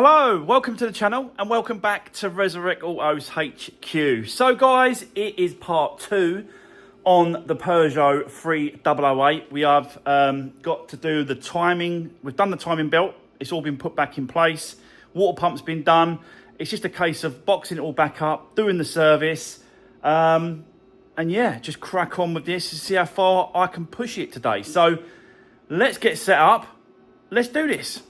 Hello, welcome to the channel and welcome back to Resurwreck Autos HQ. So guys, it is part 2 on the Peugeot 3008. We have got to do the timing. We've done the timing belt. It's all been put back in place. Water pump's been done. It's just a case of boxing it all back up, doing the service. And yeah, just crack on with this and see how far I can push it today. So let's get set up. Let's do this.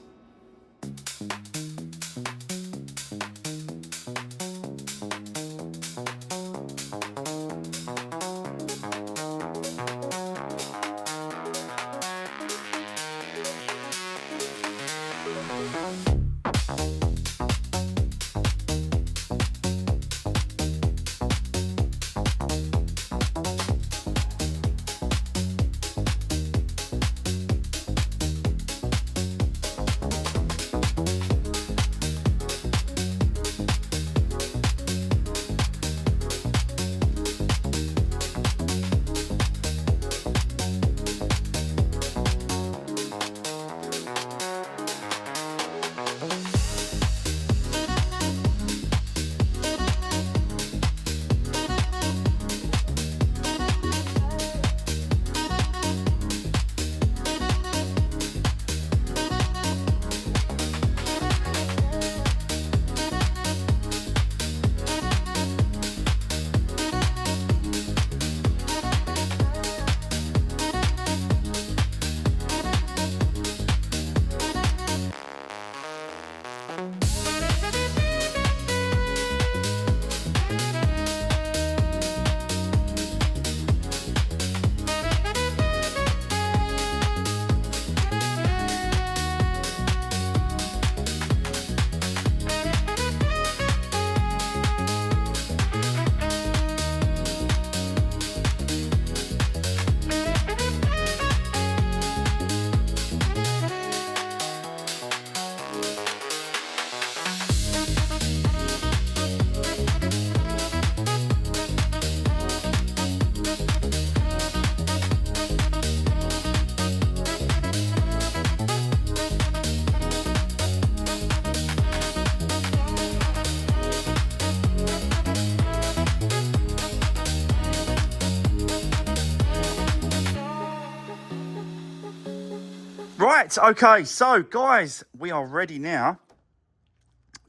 Right, okay, so guys, we are ready now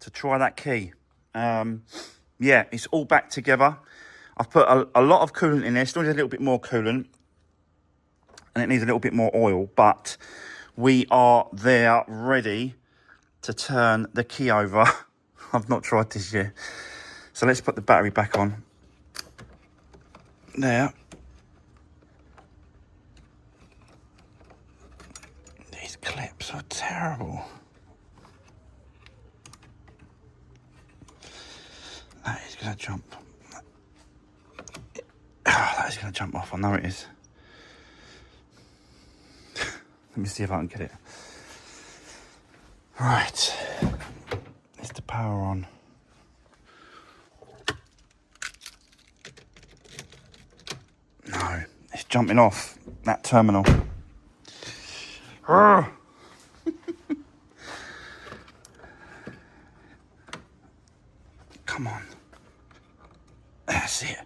to try that key. Yeah, it's all back together. I've put a lot of coolant in there. Still needs a little bit more coolant, and it needs a little bit more oil, but we are there ready to turn the key over. I've not tried this yet. So let's put the battery back on. There. These clips are terrible. That is going to jump. That is going to jump off. I know it is. Let me see if I can get it. Right. Is the power on? No, it's jumping off that terminal. Come on. That's it.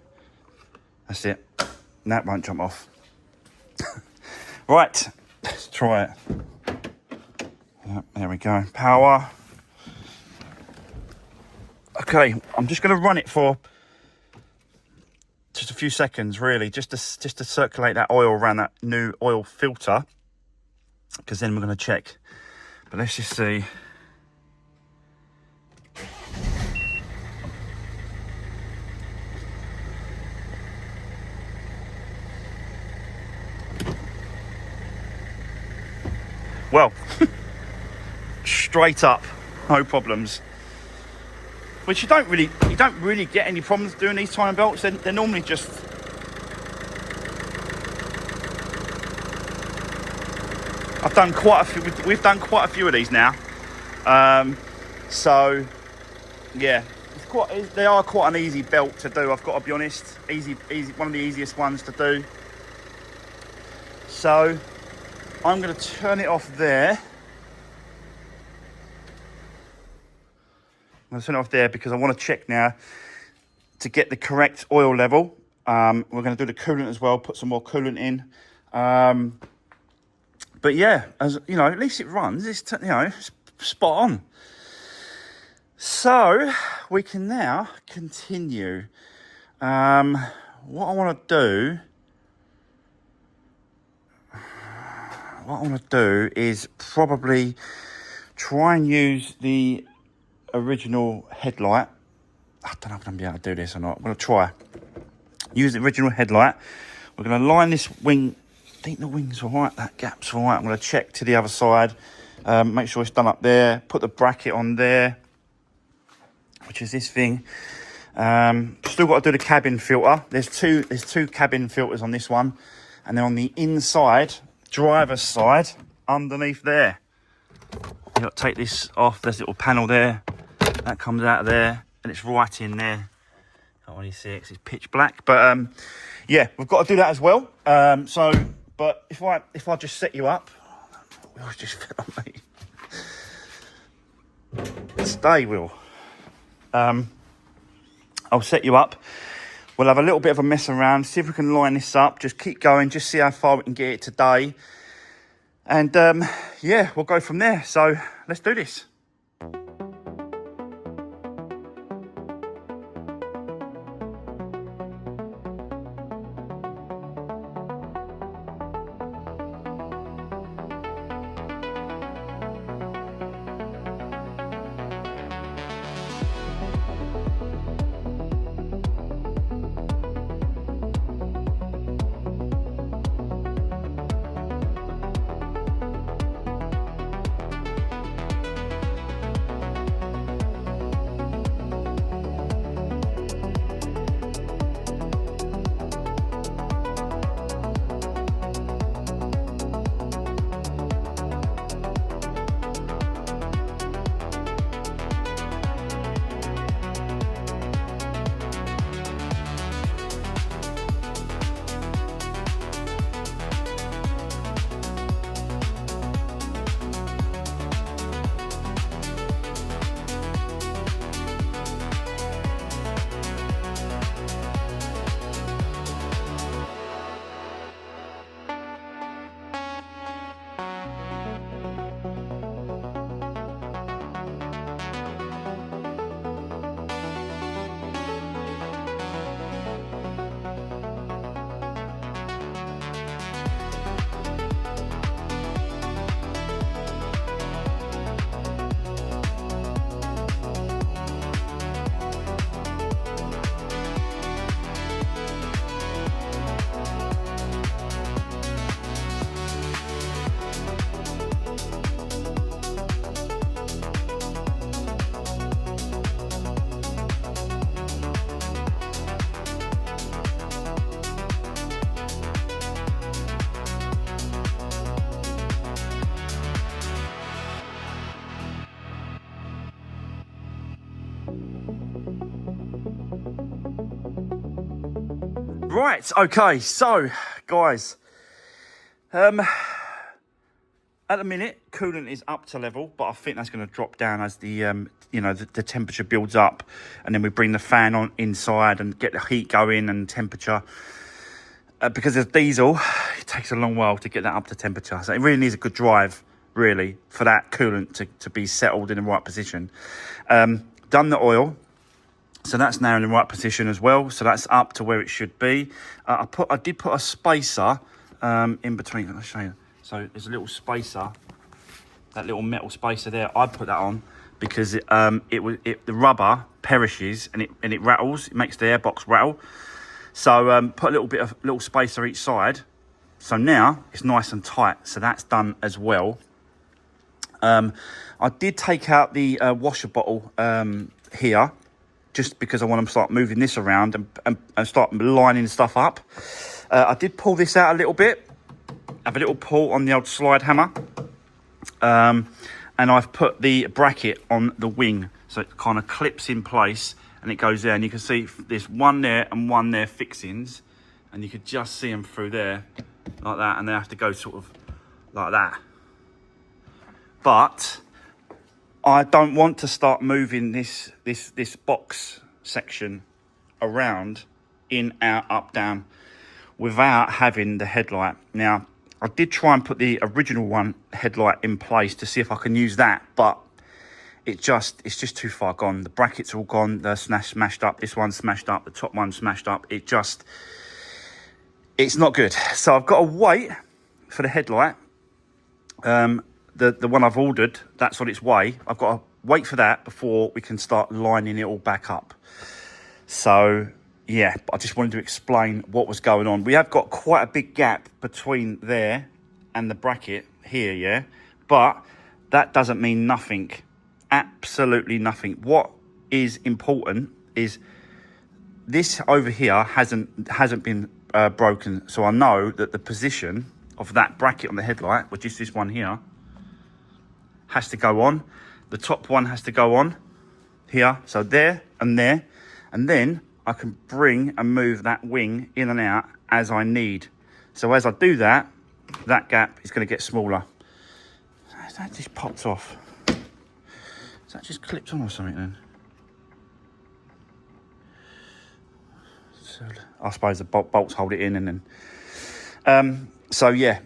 That's it. That won't jump off. Right, let's try it. Yep, there we go. Power. Okay, I'm just going to run it for just a few seconds, really, just to circulate that oil around that new oil filter, because then we're going to check. But let's just see. Well, straight up, no problems. Which you don't really get any problems doing these timing belts. They're normally just I've done quite a few. We've done quite a few of these now. So yeah, they are quite an easy belt to do. I've got to be honest. Easy, one of the easiest ones to do. So I'm going to turn it off there. going to turn it off there because I want to check now to get the correct oil level. We're going to do the coolant as well, put some more coolant in. But yeah, as you know, at least it runs. It's, you know, spot on. So we can now continue. What I want to do is probably try and use the original headlight. I don't know if I'm going to be able to do this or not. I'm going to try. Use the original headlight. We're going to line this wing. I think the wing's all right. That gap's all right. I'm going to check to the other side. Make sure it's done up there. Put the bracket on there, which is this thing. Still got to do the cabin filter. There's two cabin filters on this one. And then on the inside, driver's side, underneath there, you got to take this off. There's a little panel there that comes out of there, and it's right in there. Can't really see it 'cause it's pitch black, but yeah, we've got to do that as well. But if I just set you up, oh, it just fell on me. Stay, Will. I'll set you up. We'll have a little bit of a mess around, see if we can line this up. Just keep going, just see how far we can get it today. And yeah, we'll go from there. So let's do this. Right, okay, so guys, at the minute coolant is up to level, but I think that's going to drop down as the you know, the temperature builds up, and then we bring the fan on inside and get the heat going and temperature. Because of diesel, it takes a long while to get that up to temperature, so it really needs a good drive, really, for that coolant to be settled in the right position. Done the oil. So that's now in the right position as well. So that's up to where it should be. I did put a spacer in between. I'll show you. So there's a little spacer, that little metal spacer there. I put that on because the rubber perishes and it rattles. It makes the airbox rattle. So put a little spacer each side. So now it's nice and tight. So that's done as well. I did take out the washer bottle here, just because I want to start moving this around and start lining stuff up. I did pull this out a little bit, have a little pull on the old slide hammer, and I've put the bracket on the wing, so it kind of clips in place and it goes there, and you can see there's one there and one there fixings, and you could just see them through there like that, and they have to go sort of like that. But I don't want to start moving this box section around, in, out, up, down, without having the headlight. Now, I did try and put the original one headlight in place to see if I can use that, but it's just too far gone. The brackets are all gone. They're smashed up. This one's smashed up. The top one's smashed up. It's not good. So I've got to wait for the headlight. The one I've ordered, that's on its way. I've got to wait for that before we can start lining it all back up. So yeah, I just wanted to explain what was going on. We have got quite a big gap between there and the bracket here, yeah? But that doesn't mean nothing. Absolutely nothing. What is important is this over here hasn't been broken. So I know that the position of that bracket on the headlight, which is this one here, has to go on. The top one has to go on here. So there and there. And then I can bring and move that wing in and out as I need. So as I do that, that gap is going to get smaller. That just popped off. Is that just clipped on or something then? So I suppose the bolts hold it in, and then so yeah,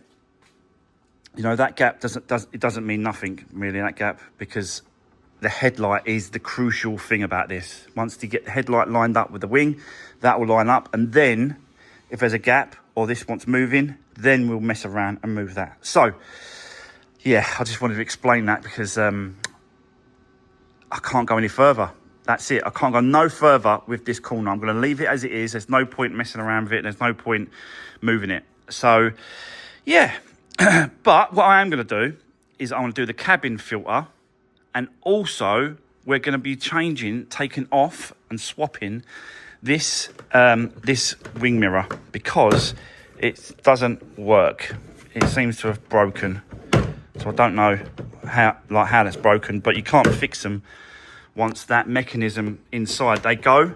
you know, that gap doesn't mean nothing really, that gap, because the headlight is the crucial thing about this. Once you get the headlight lined up with the wing, that will line up, and then if there's a gap or this wants moving, then we'll mess around and move that. So yeah, I just wanted to explain that because I can't go any further. That's it. I can't go no further with this corner. I'm going to leave it as it is. There's no point messing around with it. There's no point moving it. So yeah, but what I am going to do is I want to do the cabin filter, and also we're going to be taking off and swapping this this wing mirror, because it doesn't work. It seems to have broken. So I don't know how that's broken, but you can't fix them once that mechanism inside they go.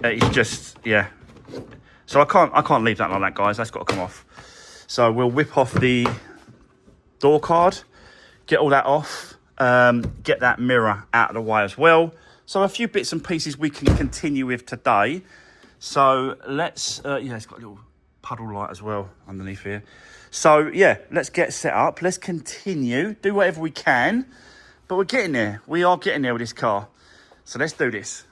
It's just, yeah. So I can't leave that like that, guys. That's got to come off. So we'll whip off the door card, get all that off, get that mirror out of the way as well. So a few bits and pieces we can continue with today. So let's, yeah, it's got a little puddle light as well underneath here. So yeah, let's get set up. Let's continue, do whatever we can, but we're getting there. We are getting there with this car. So let's do this.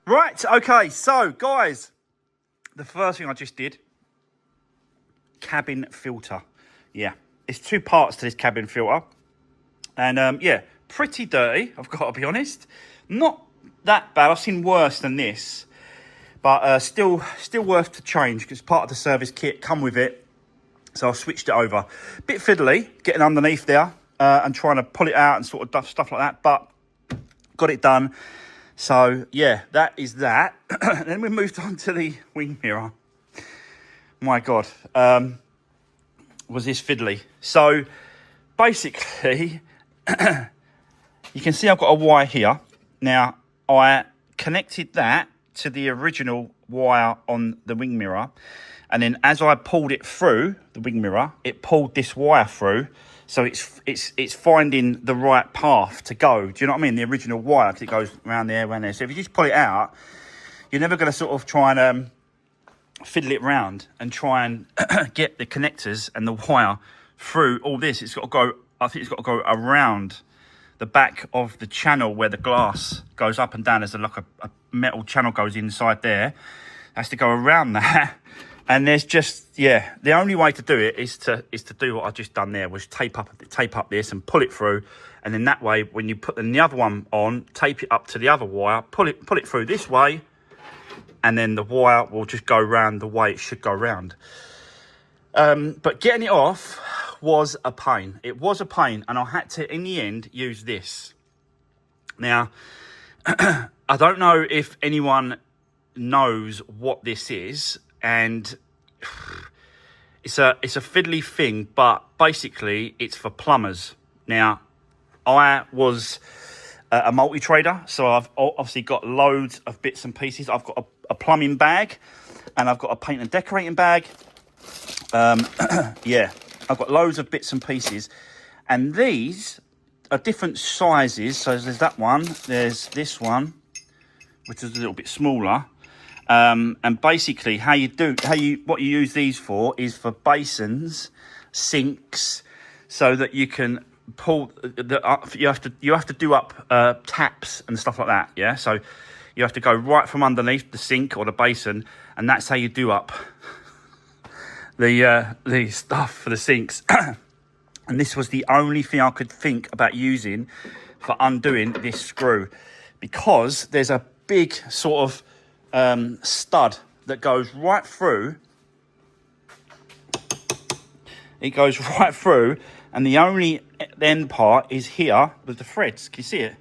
Right, okay, so guys, the first thing I just did, cabin filter. Yeah, it's two parts to this cabin filter. And yeah, pretty dirty, I've got to be honest. Not that bad. I've seen worse than this, but still worth to change because part of the service kit come with it. So I've switched it over. Bit fiddly getting underneath there and trying to pull it out and sort of stuff like that, but got it done. So yeah, that is that. Then we moved on to the wing mirror. My God, was this fiddly. So basically, you can see I've got a wire here. Now, I connected that to the original wire on the wing mirror. And then as I pulled it through the wing mirror, it pulled this wire through. So it's finding the right path to go. Do you know what I mean? The original wire, because it goes around there, around there. So if you just pull it out, you're never going to sort of try and fiddle it round and try and get the connectors and the wire through all this. It's got to go, I think it's got to go around the back of the channel where the glass goes up and down. There's like a metal channel goes inside there. It has to go around that. And there's just, yeah, the only way to do it is to do what I just done there, was tape up this and pull it through. And then that way, when you put the other one on, tape it up to the other wire, pull it through this way, and then the wire will just go round the way it should go round. But getting it off was a pain. It was a pain, and I had to, in the end, use this. Now, I don't know if anyone knows what this is, and it's a fiddly thing, but basically it's for plumbers. Now, I was a multi-trader, so I've obviously got loads of bits and pieces. I've got a plumbing bag, and I've got a paint and decorating bag. Yeah, I've got loads of bits and pieces, and these are different sizes. So there's that one, there's this one, which is a little bit smaller. And basically what you use these for is for basins, sinks, so that you can pull you have to do up taps and stuff like that. Yeah, so you have to go right from underneath the sink or the basin, and that's how you do up the stuff for the sinks. And this was the only thing I could think about using for undoing this screw, because there's a big sort of stud that goes right through. It goes right through, and the only end part is here with the threads. Can you see it?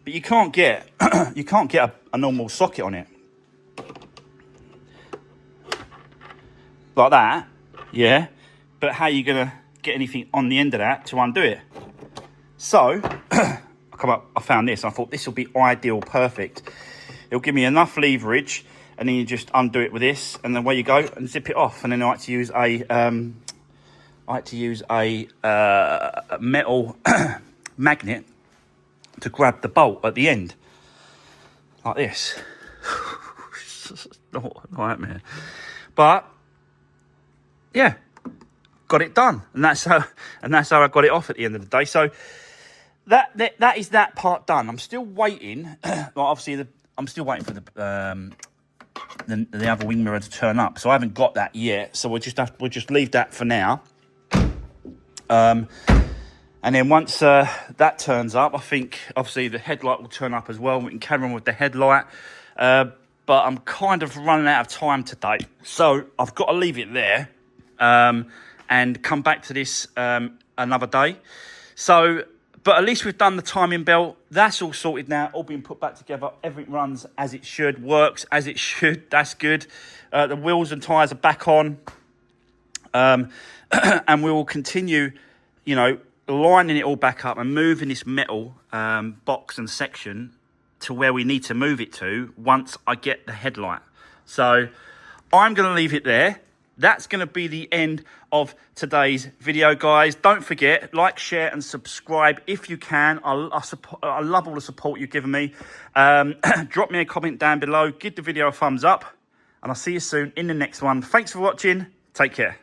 But you can't get a normal socket on it like that. Yeah, but how are you gonna get anything on the end of that to undo it? So I found this. I thought this will be ideal, perfect. It'll give me enough leverage, and then you just undo it with this, and then away you go and zip it off. And then I like to use a metal magnet to grab the bolt at the end, like this. Not a nightmare, but yeah, got it done, and that's how I got it off at the end of the day. So that is that part done. I'm still waiting. Well, obviously I'm still waiting for the other wing mirror to turn up, so I haven't got that yet. So we'll just leave that for now. And then once that turns up, I think obviously the headlight will turn up as well. We can carry on with the headlight, but I'm kind of running out of time today, so I've got to leave it there and come back to this another day. So. But at least we've done the timing belt. That's all sorted now, all been put back together. Everything runs as it should, works as it should. That's good. The wheels and tyres are back on. And we will continue, lining it all back up and moving this metal box and section to where we need to move it to once I get the headlight. So I'm going to leave it there. That's going to be the end of today's video, guys. Don't forget, like, share, and subscribe if you can. I love all the support you've given me. Drop me a comment down below. Give the video a thumbs up. And I'll see you soon in the next one. Thanks for watching. Take care.